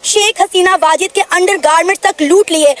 शेख हसीना वाजिद के अंडरगारमेंट्स तक लूट लिए।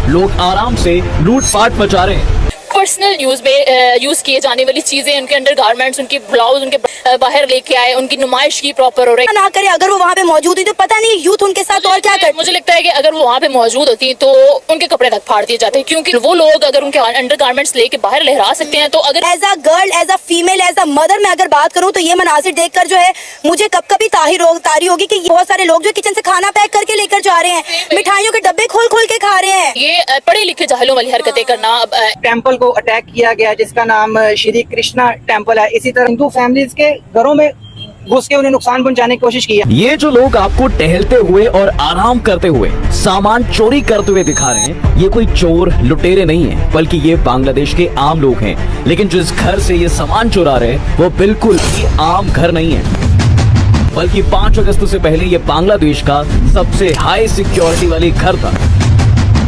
लोग आराम से लूटपाट मचा रहे हैं। पर्सनल यूज में यूज किए जाने वाली चीजें, उनके अंडरगारमेंट्स, उनके ब्लाउज उनके बाहर लेके आए, उनकी नुमाइश की प्रॉपर हो रही है। ना करे अगर वो वहाँ पे मौजूद हुई तो पता नहीं यूथ उनके साथ और क्या करते। मुझे लगता है कि अगर वो वहाँ पे मौजूद होती तो उनके कपड़े तक फाड़ दिए जाते, क्योंकि वो लोग अगर उनके अंडरगारमेंट्स लेके बाहर लहरा सकते हैं तो अगर as a girl, as a female, as a mother मैं अगर बात करूँ तो ये मनाजिर देखकर जो है मुझे कब कभी तारी होगी कि बहुत सारे लोग जो किचन से खाना पैक करके लेकर जा रहे हैं, मिठाइयों के डब्बे खोल खोल के खा रहे हैं। ये पढ़े लिखे जाहिलों वाली हरकतें करना। टेम्पल को अटैक किया गया जिसका नाम श्री कृष्णा टेम्पल है। इसी तरह हिंदू फैमिलीज के घरों में घुस के उन्हें नुकसान पहुंचाने की कोशिश की है। ये जो लोग आपको टहलते हुए और आराम करते हुए सामान चोरी करते हुए दिखा रहे हैं, ये कोई चोर लुटेरे नहीं है, बल्कि ये बांग्लादेश के आम लोग हैं। लेकिन जिस घर से ये सामान चुरा रहे हैं वो बिल्कुल भी आम घर नहीं है, बल्कि 5 अगस्त से पहले ये बांग्लादेश का सबसे हाई सिक्योरिटी वाली घर था।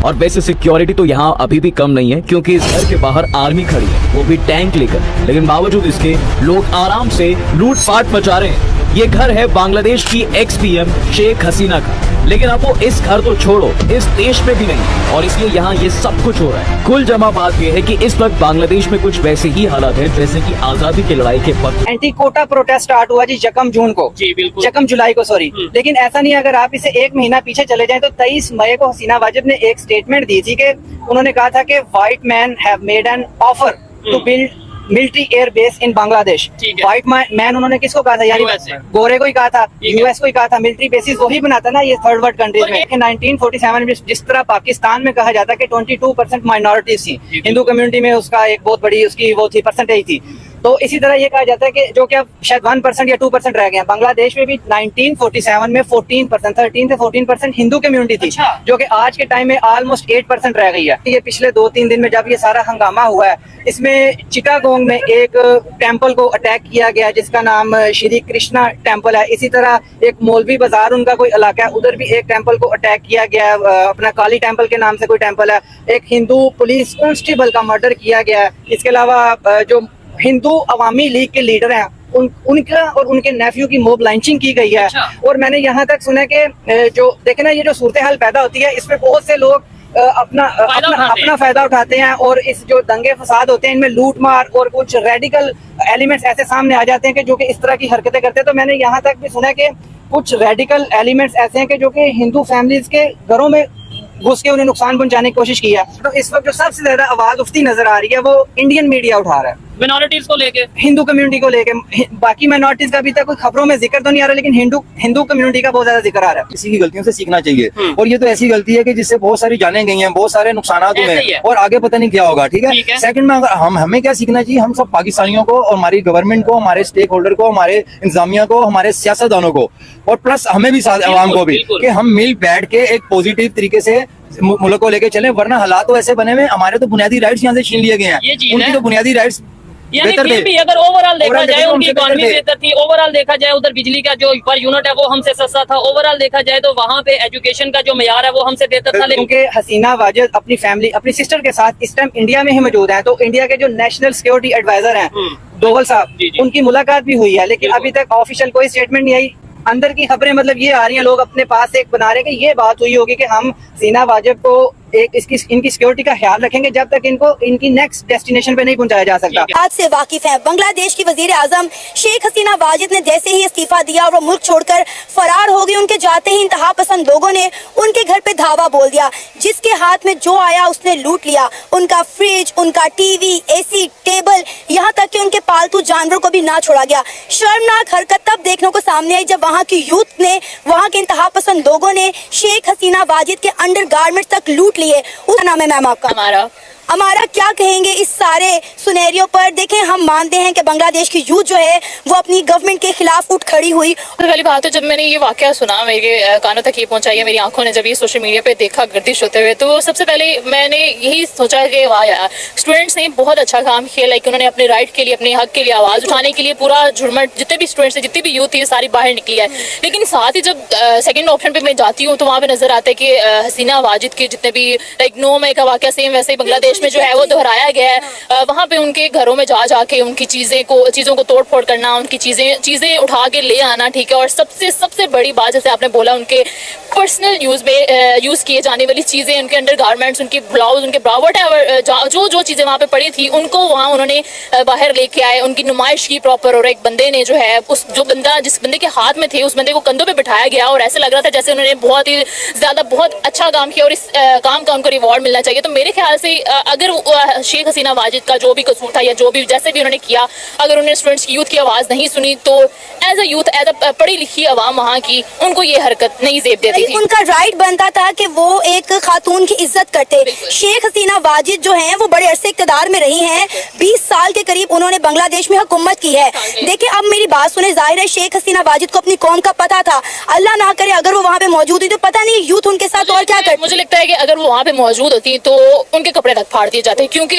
और वैसे सिक्योरिटी तो यहाँ अभी भी कम नहीं है, क्योंकि इस घर के बाहर आर्मी खड़ी है, वो भी टैंक लेकर। लेकिन बावजूद इसके लोग आराम से लूटपाट मचा रहे हैं। ये घर है बांग्लादेश की एक्स पीएम शेख हसीना का। लेकिन अब वो इस घर तो छोड़ो, इस देश में भी नहीं, और इसलिए यहाँ ये सब कुछ हो रहा है। कुल जमा बात ये है कि इस वक्त बांग्लादेश में कुछ वैसे ही हालात है जैसे कि आजादी की लड़ाई के वक्त। एंटी कोटा प्रोटेस्ट स्टार्ट हुआ जी यकम जून को, जी बिल्कुल, यकम जुलाई को, सॉरी। लेकिन ऐसा नहीं, अगर आप इसे 1 महीना पीछे चले जाएं तो 23 मई को हसीना वाजिद ने एक स्टेटमेंट दी थी कि उन्होंने कहा था कि white man have made an offer to build military air base in Bangladesh. White man उन्होंने किसको कहा था? यानी गोरे को ही कहा था, यूएस को ही कहा था। मिलिट्री बेसिस वही बनाता ना ये थर्ड वर्ल्ड कंट्रीज में। 1947 में जिस तरह पाकिस्तान में कहा जाता है कि 22% माइनॉरिटीज थी, हिंदू कम्युनिटी में उसका एक बहुत बड़ी उसकी वो थी, परसेंटेज थी। तो इसी तरह ये कहा जाता है कि जो कि अब शायद 1% या 2% रह गए हैं। बांग्लादेश में भी 1947 में 14%, 13 से 14% हिंदू कम्युनिटी थी, जो कि आज के टाइम में ऑलमोस्ट 8% रह गई है। ये पिछले 2-3 दिन में जब ये सारा हंगामा हुआ है, इसमें चिटागोंग में एक टेम्पल को अटैक किया गया जिसका नाम श्री कृष्णा टेम्पल है। इसी तरह एक मौलवी बाजार उनका कोई इलाका है, उधर भी एक टेम्पल को अटैक किया गया, अपना काली टेम्पल के नाम से कोई टेम्पल है। एक हिंदू पुलिस कांस्टेबल का मर्डर किया गया है। इसके अलावा जो हिंदू अवामी लीग के लीडर हैं उनका और उनके नेफ्यू की मोब लांचिंग की गई है। और मैंने यहाँ तक सुना कि जो देखे ना, ये जो सूरत हाल पैदा होती है इसमें बहुत से लोग अपना फायदा उठाते हैं, और इस जो दंगे फसाद होते हैं इनमें लूट मार और कुछ रेडिकल एलिमेंट्स ऐसे सामने आ जाते हैं कि जो कि इस तरह की हरकतें करते हैं। तो मैंने यहाँ तक भी सुना कि कुछ रेडिकल एलिमेंट्स ऐसे हैं कि जो कि हिंदू फैमिलीज के घरों में घुस के उन्हें नुकसान पहुंचाने की कोशिश की है। तो इस वक्त जो सबसे ज्यादा आवाज उठती नजर आ रही है वो इंडियन मीडिया उठा रहा है, मिनॉरिटीज को लेके, हिंदू कम्युनिटी को लेके। बाकी माइनॉरिटीज का अभी तक कोई खबरों में जिक्र तो नहीं आ रहा, लेकिन हिंदू कम्युनिटी का बहुत ज्यादा जिक्र आ रहा है। किसी की गलतियों से सीखना चाहिए, और ये तो ऐसी गलती है कि जिससे बहुत सारी जानें गई हैं, बहुत सारे नुकसान हुए हैं, और आगे पता नहीं क्या होगा। ठीक है। सेकंड में अगर हमें क्या सीखना चाहिए, हम सब पाकिस्तानियों को और हमारी गवर्नमेंट को, हमारे स्टेक होल्डर को, हमारे इंतजामिया को, हमारे सियासतदानों को, और प्लस हमें भी साथ अवाम को भी, कि हम मिल बैठ के एक पॉजिटिव तरीके से मुल्क को लेके चलें। वरना हालात तो ऐसे बने हुए, हमारे तो बुनियादी राइट्स यहाँ से छीन लिए गए हैं, उनकी तो बुनियादी राइट्स बेहतर थे। भी अगर ओवरऑल देखा जाए उनकी इकोनॉमी बेहतर थी, ओवरऑल देखा जाए उधर बिजली का जो पर यूनिट है वो हमसे सस्ता था, ओवरऑल देखा जाए तो वहाँ पे एजुकेशन का जो मेयार है वो हमसे बेहतर था। क्योंकि हसीना वाजिद अपनी फैमिली, अपनी सिस्टर के साथ इस टाइम इंडिया में ही मौजूद है, तो इंडिया के जो नेशनल सिक्योरिटी एडवाइजर हैं डोवल साहब, उनकी मुलाकात भी हुई है, लेकिन अभी तक ऑफिशियल कोई स्टेटमेंट नहीं आई। अंदर की खबरें मतलब ये आ रही हैं, लोग अपने पास एक बना रहे हैं कि ये बात हुई होगी कि हम हसीना वाजिद को इनकी सिक्योरिटी का ख्याल रखेंगे जब तक इनको इनकी नेक्स्ट डेस्टिनेशन पे नहीं पहुंचाया जा सकता। आज से वाकिफ है, बांग्लादेश की वजीर आजम शेख हसीना वाजिद ने जैसे ही इस्तीफा दिया और वो मुल्क छोड़कर फरार हो गई, उनके जाते ही इंतहा पसंद लोगों ने उनके घर पे धावा बोल दिया। जिसके हाथ में जो आया उसने लूट लिया, उनका फ्रिज, उनका टीवी, एसी, टेबल, यहाँ तक कि उनके पालतू जानवरों को भी ना छोड़ा गया। शर्मनाक हरकत तब देखने को सामने आई जब वहाँ की यूथ ने, वहाँ के इंतहा पसंद लोगों ने शेख हसीना वाजिद के अंडरगारमेंट्स तक लूट लिए। उसका नाम है मैम आपका हमारा क्या कहेंगे इस सारे सुनेरियो पर? देखें, हम मानते हैं कि बांग्लादेश की यूथ जो है वो अपनी गवर्नमेंट के खिलाफ उठ खड़ी हुई। पहली बात है, जब मैंने ये वाकया सुना, मेरे कानों तक ये पहुंचा, मेरी आंखों ने जब ये सोशल मीडिया पे देखा गर्दिश होते हुए, तो सबसे पहले मैंने यही सोचा कि वाह यार, स्टूडेंट्स ने बहुत अच्छा काम किया। लाइक उन्होंने अपने राइट के लिए, अपने हक के लिए आवाज़ उठाने के लिए पूरा झुरमट, जितने भी स्टूडेंट्स थे, जितनी भी यूथ थी, सारी बाहर निकली है। लेकिन साथ ही जब सेकेंड ऑप्शन पर मैं जाती हूँ तो वहाँ पर नजर आता है कि हसीना वाजिद के जितने भी लाइक 9 मई का वाकया सेम वैसे ही बांग्लादेश बांग्लादेश में जो है वो दोहराया गया है। वहाँ पे उनके घरों में जा जाके उनकी चीज़ों को तोड़ फोड़ करना, उनकी चीज़ें उठा के ले आना, ठीक है। और सबसे बड़ी बात, जैसे आपने बोला, उनके पर्सनल यूज़ किए जाने वाली चीज़ें, उनके अंडर गारमेंट्स, उनकी ब्लाउज, उनके ब्रा वट एवर, जो चीज़ें वहाँ पे पड़ी थी उनको वहाँ उन्होंने बाहर लेके आए, उनकी नुमाइश की प्रॉपर। और एक बंदे ने जो है जिस बंदे के हाथ में थे उस बंदे को कंधों पे बिठाया गया और ऐसे लग रहा था जैसे उन्होंने बहुत ही ज़्यादा बहुत अच्छा काम किया और इस काम का उनको रिवॉर्ड मिलना चाहिए। तो मेरे ख्याल से अगर शेख हसीना वाजिद का जो भी कसूर था या जो भी जैसे भी उन्होंने किया, अगर उन्होंने स्टूडेंट्स की यूथ की आवाज़ नहीं सुनी तो as a youth, as a पढ़ी लिखी आवाम वहाँ की, उनको ये हरकत नहीं जेब देती थी। उनका राइट बनता था कि वो एक खातून की इज्जत करते। शेख हसीना वाजिद जो हैं वो बड़े अरसे इक़्तिदार में रही हैं, 20 साल के करीब उन्होंने बांग्लादेश में हुकूमत की है। देखिए, अब मेरी बात सुने, जाहिर है शेख हसीना वाजिद को अपनी कौम का पता था। अल्लाह ना करे अगर वो वहाँ पे मौजूद हुई तो पता नहीं यूथ उनके साथ और क्या करती। मुझे लगता है कि अगर वो वहाँ पे मौजूद होती तो उनके कपड़े तक फाड़ दिए जाते, क्योंकि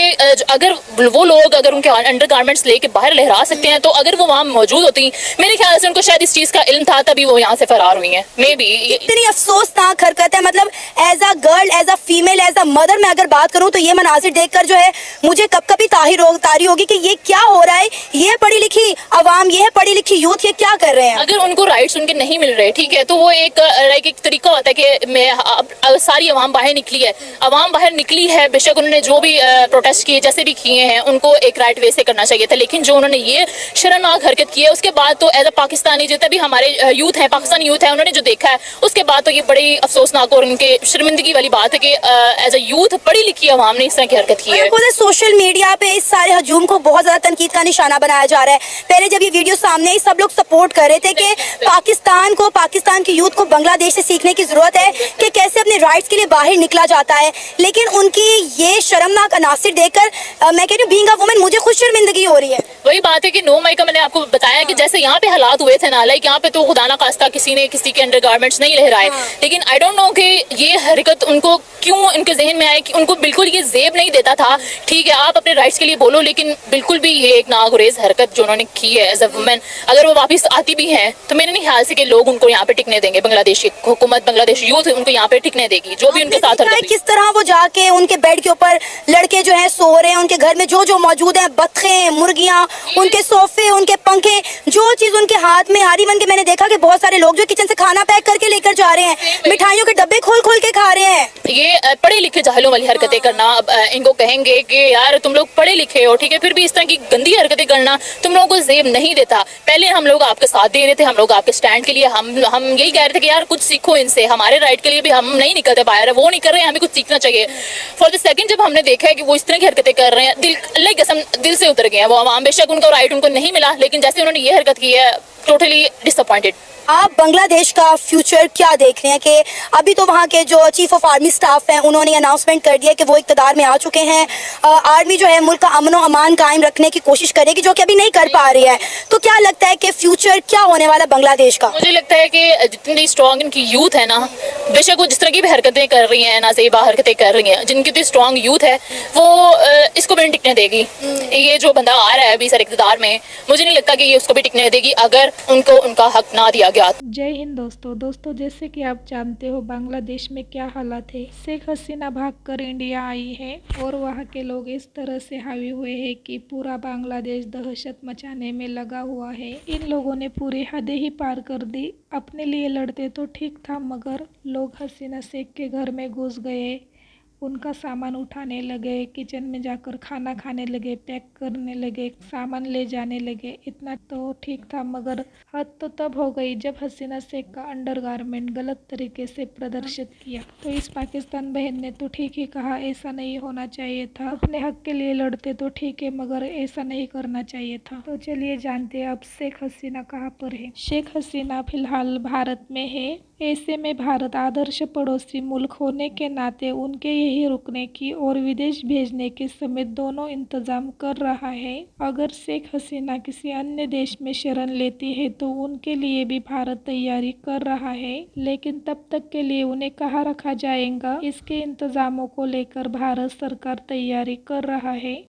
अगर वो लोग अगर उनके अंडर गारमेंट्स लेके बाहर लहरा सकते हैं तो अगर वो वहाँ मौजूद होती, मेरे ख्याल से उनको शायद इस चीज़ का इल्म था, तभी वो यहाँ से फरार हुई हैं। मे बी इतनी अफसोसनाक हरकत है। मतलब as a girl, as a female, as a mother मैं अगर बात करूँ तो ये मनाजिर देखकर जो है मुझे कब कभी तारी होगी कि ये क्या हो रहा है। ये पढ़ी लिखी आवाम, ये पढ़ी लिखी यूथ, ये क्या कर रहे हैं। अगर उनको राइट्स उनके नहीं मिल रहे, ठीक है, तो वो एक तरीका होता है कि मैं सारी आवाम बाहर निकली है, आवाम बाहर निकली है, बेशक उन्होंने जो भी प्रोटेस्ट किए जैसे भी किए हैं उनको एक राइट वे से करना चाहिए था। लेकिन जो उन्होंने ये शर्मनाक हरकत की है उसके बाद तो एज अ पाकिस्तानी जितने भी हमारे यूथ है, पाकिस्तानी यूथ है, उन्होंने जो देखा है उसके बाद तो ये बड़ी अफसोसनाक और उनके शर्मिंदगी वाली बात है कि एज अ यूथ पढ़ी लिखी आवाम ने इस तरह की हरकत की है। सोशल मीडिया पे इस सारे हजूम को बहुत ज्यादा तनकीद का निशाना बनाया जा रहा है। पहले जब ये वीडियो सामने आई सब लोग सपोर्ट कर रहे थे कि पाकिस्तान की यूथ को बांग्लादेश से सीखने की जरूरत है कि कैसे अपने राइट्स के लिए बाहर निकला जाता है। लेकिन उनकी ये शर्मनाक अनासिर देखकर मैं कह रही हूँ, बीइंग अ वुमन, मुझे खुद शर्मिंदगी हो रही है। वही बात है कि 9 मई का मैंने आपको बताया कि जैसे यहाँ पे हालात हुए थे ना, लाइक यहाँ पे तो खुदा ना खास्ता किसी ने किसी के अंडर गारमेंट्स नहीं लहराए, लेकिन आई डोंट नो कि ये हरकत उनको क्यों उनके जहन में आए कि उनको बिल्कुल ये जेब नहीं देता था। ठीक है, आप अपने राइट्स के लिए बोलो, लेकिन बिल्कुल भी ये एक नागुरेज हरकत जो उन्होंने की है एज अ वुमेन, अगर वो वापस आती भी हैं तो मेरे नहीं ख्याल से कि लोग उनको यहाँ पे टिकने देंगे। बांग्लादेश की हुकूमत, बांग्लादेश यूथ उनको यहाँ पे टिकने देगी, जो भी उनके साथ हरकत। किस तरह वो जाके उनके बेड के ऊपर लड़के जो है सो रहे हैं, उनके घर में जो मौजूद है, बत्खें, मुर्गियां, उनके सोफे, उनके पंखे, जो चीज उनके हाथ में आ रही। बन के मैंने देखा कि बहुत सारे लोग जो किचन से खाना पैक करके लेकर जा रहे हैं, मिठाइयों के डब्बे खोल खोल के खा रहे हैं। ये पढ़े लिखे जाहिलों वाली हरकतें करना, इनको कहेंगे कि यार तुम लोग पढ़े लिखे हो, ठीक है, फिर भी इस तरह की गंदी हरकतें करना तुम लोगों को जेब नहीं देता। पहले हम लोग आपके साथ दे रहे थे, हम लोग आपके स्टैंड के लिए हम यही कह रहे थे कि यार कुछ सीखो इनसे, हमारे राइट के लिए भी हम नहीं निकलते बाहर, वो नहीं कर रहे हैं, हमें कुछ सीखना चाहिए। फॉर द सेकंड जब हमने देखा है कि वो इस तरह की हरकतें कर रहे हैं, दिल कसम दिल से उतर गए हैं वो आवाम। बेशक उनका राइट उनको नहीं मिला, लेकिन जैसे उन्होंने ये हरकत की है, टोटली डिसअपॉइंटेड। आप बांग्लादेश का फ्यूचर क्या देख रहे हैं कि अभी तो वहाँ के जो चीफ ऑफ आर्मी स्टाफ हैं उन्होंने अनाउंसमेंट कर दिया कि वो इक़्तिदार में आ चुके हैं। आर्मी जो है मुल्क का अमन व अमान कायम रखने की कोशिश करेगी, जो कि अभी नहीं कर पा रही है। तो क्या लगता है कि फ्यूचर क्या होने वाला बांग्लादेश का? मुझे लगता है कि जितनी स्ट्रॉन्ग इनकी यूथ है ना, बेशक वो जिस तरह की भी हरकतें कर रही हैं, नाज़ेबा हरकतें कर रही हैं, जिनकी तो स्ट्रॉन्ग यूथ है वो इसको भी नहीं टिकने देगी। ये जो बंदा आ रहा है अभी सर इक़्तिदार में, मुझे नहीं लगता कि ये उसको भी टिकने देगी अगर उनको उनका हक ना दिया गया। जय हिंद दोस्तों, जैसे कि आप जानते हो बांग्लादेश में क्या हालत है। शेख हसीना भागकर इंडिया आई है और वहाँ के लोग इस तरह से हावी हुए हैं कि पूरा बांग्लादेश दहशत मचाने में लगा हुआ है। इन लोगों ने पूरी हदें ही पार कर दी। अपने लिए लड़ते तो ठीक था, मगर लोग हसीना शेख के घर में घुस गए, उनका सामान उठाने लगे, किचन में जाकर खाना खाने लगे, पैक करने लगे, सामान ले जाने लगे। इतना तो ठीक था, मगर हद तो तब हो गई जब हसीना शेख का अंडरगारमेंट गलत तरीके से प्रदर्शित किया। तो इस पाकिस्तान बहन ने तो ठीक ही कहा, ऐसा नहीं होना चाहिए था। अपने हक के लिए लड़ते तो ठीक है, मगर ऐसा नहीं करना चाहिए था। तो चलिए जानते हैं अब शेख हसीना कहाँ पर है। शेख हसीना फिलहाल भारत में है। ऐसे में भारत आदर्श पड़ोसी मुल्क होने के नाते उनके यही रुकने की और विदेश भेजने के समेत दोनों इंतजाम कर रहा है। अगर शेख हसीना किसी अन्य देश में शरण लेती है तो उनके लिए भी भारत तैयारी कर रहा है, लेकिन तब तक के लिए उन्हें कहाँ रखा जाएगा, इसके इंतजामों को लेकर भारत सरकार तैयारी कर रहा है।